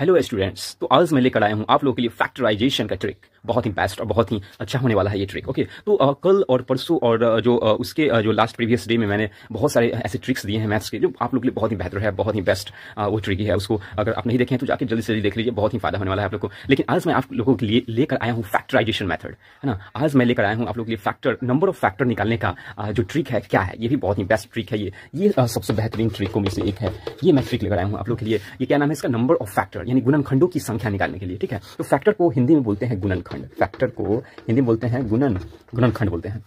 Hello students, तो आज मैं लेकर आया हूं आप लोगों के लिए फैक्टराइजेशन का ट्रिक। बहुत ही बेस्ट और बहुत ही अच्छा होने वाला है ये ट्रिक। ओके, तो कल और परसों और उसके जो लास्ट प्रीवियस डे में मैंने बहुत सारे ऐसे ट्रिक्स दिए हैं मैथ्स के जो आप लोगों के लिए बहुत ही बेहतर है, बहुत ही बेस्ट वो ट्रिक ही है। उसको अगर आप नहीं देखें तो जाके जल्दी से जल्दी देख लीजिए, बहुत ही फायदा होने वाला है आप लोग को। लेकिन आज मैं आप लोगों के लिए लेकर आया हूँ फैक्टराइजेशन मेथड, है ना। आज मैं लेकर आया हूँ आप लोगों के लिए फैक्टर, नंबर ऑफ फैक्टर निकालने का जो ट्रिक है क्या है, ये भी बहुत ही बेस्ट ट्रिक है। ये सबसे बेहतरीन ट्रिकों में से एक है। ये मैं ट्रिक लेकर आया हूँ आप लोग के लिए। ये क्या नाम है इसका? नंबर ऑफ फैक्टर, यानी गुणनखंडों की संख्या निकालने के लिए। ठीक है, तो फैक्टर को हिंदी में बोलते हैं गुणनखंड, फैक्टर को हिंदी में बोलते हैं गुणनखंड बोलते हैं।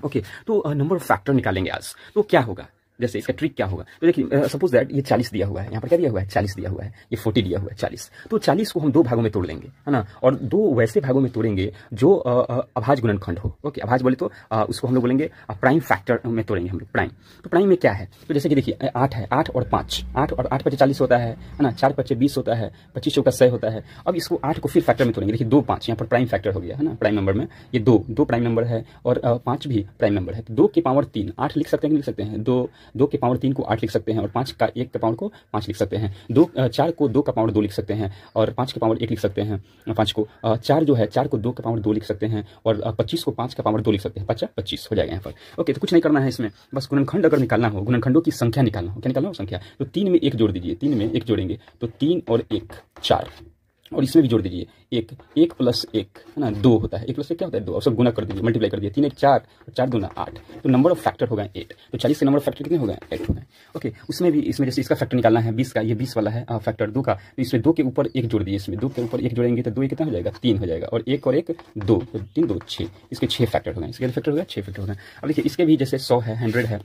ओके, तो नंबर ऑफ फैक्टर निकालेंगे आज। तो क्या होगा, जैसे इसका ट्रिक क्या होगा, तो देखिए सपोज दैट ये 40 दिया हुआ है, यहाँ पर क्या दिया हुआ है? 40 दिया हुआ है, ये 40 दिया हुआ है 40। तो 40 को हम दो भागों में तोड़ लेंगे, है ना, और दो वैसे भागों में तोड़ेंगे जो अभाज्य गुणनखंड हो। ओके, अभाज्य बोले तो उसको हम लोग बोलेंगे प्राइम फैक्टर में तोड़ेंगे हम लोग। प्राइम, तो प्राइम में क्या है? तो जैसे कि देखिए 8 है, 8 और 5, 8 और 8 × 40 होता है ना, 4 × 5 20 होता है, 25 × 100 होता है। अब इसको 8 को फिर फैक्टर में तोड़ेंगे। देखिए 2 5 यहाँ पर प्राइम फैक्टर हो गया, है ना, प्राइम नंबर में ये दो प्राइम नंबर है और 5 भी प्राइम नंबर है। तो 2 की पावर 3 8 लिख सकते हैं, लिख सकते हैं। 2 की पावर 3 को 8 लिख सकते हैं और 5 का 1 के पावर को 5 लिख सकते हैं। 4 को 2 का पावर 2 लिख सकते हैं और 5 के पावर 1 लिख सकते हैं। 5 को 4 जो है 4 को 2 का पावर 2 लिख सकते हैं और 25 को 5 का पावर 2 लिख सकते हैं। 25 हो जाएगा यहाँ पर। ओके, तो कुछ नहीं करना है इसमें, बस गुणनखंड अगर निकालना हो, गुणनखंडों की संख्या निकालना हो। क्या निकालना हो? संख्या। तो 3 में 1 जोड़ दीजिए, 3 में 1 जोड़ेंगे तो 3 और 1 4, और इसमें भी जोड़ दीजिए 1 + 1, है ना, 2 होता है। 1 + 1 क्या होता है? 2। और सब गुना कर दीजिए, मल्टीप्लाई कर दिए। 3 × 1 4 और 4 × 2 8। तो नंबर ऑफ फैक्टर हो गए 8। तो 40 के नंबर ऑफ फैक्टर कितने हो गए? 8 हो गए। ओके, उसमें भी इसमें जैसे इसका फैक्टर निकालना है 20 का, ये 20 वाला है फैक्टर 2 का, तो इसमें 2 के ऊपर 1 जोड़ दिए। इसमें 2 के ऊपर 1 जोड़ेंगे तो 2 कितना हो जाएगा? 3 हो जाएगा, और 1 और 1 2, तो 3 2 6। इसके 6 फैक्टर हो गए। इसके फैक्टर हो गए 6 फैक्टर हो गए। अब देखिए इसके भी जैसे 100 है, 100 है,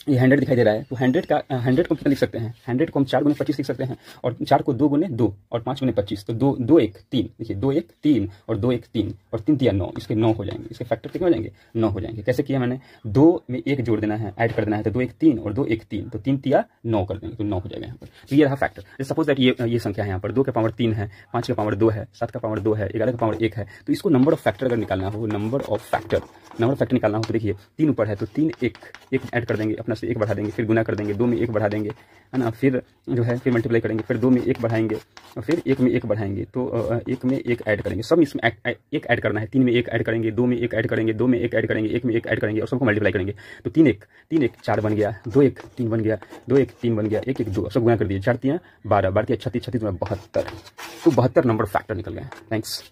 ये 100 दिखाई दे रहा है, तो 100 को कितना लिख सकते हैं? 100 को हम 4 × 25 लिख सकते हैं और 4 को 2 × 2 और 5 × 25, तो 2 2 1 3। देखिए 2 1 3 और 2 1 3 और 3 3 9, इसके 9 हो जाएंगे। इसके फैक्टर कितने हो जाएंगे? 9 हो जाएंगे। कैसे किया मैंने? 2 में 1 जोड़ देना है, ऐड कर देना है, तो 2 1 3 और 2 1 3, तो 3 3 9 कर देंगे, तो 9 हो जाएगा यहाँ पर। तो ये रहा फैक्टर। सपोज दैट ये संख्या है यहाँ पर 2 के पावर 3 है, 5 के पावर 2 है, 7 का पावर 2 है, 11 का पावर 1 है। तो इसको नंबर ऑफ फैक्टर अगर निकालना हो, नंबर ऑफ फैक्टर निकालना हो, तो देखिए 3 ऊपर है तो 3 1 ऐड कर देंगे, अपना से 1 बढ़ा देंगे, फिर गुना कर देंगे, 2 में 1 बढ़ा देंगे, है ना, फिर जो है फिर मल्टीप्लाई करेंगे, फिर 2 में 1 बढ़ाएंगे और फिर 1 में 1 बढ़ाएंगे, तो 1 में 1 ऐड करेंगे। सब इसमें 1 ऐड करना है। 3 में 1 ऐड करेंगे, 2 में 1 ऐड करेंगे, 2 में 1 ऐड करेंगे, 1 में 1 ऐड करेंगे और सबको मल्टीप्लाई करेंगे। तो 3 1 4 बन गया, 2 1 3 बन गया, 2 1 3 बन गया, 1 1 2, सब गुना कर दिए। 4 3 12, 12 36 72 72। तो 72 नंबर फैक्टर निकल गए। थैंक्स।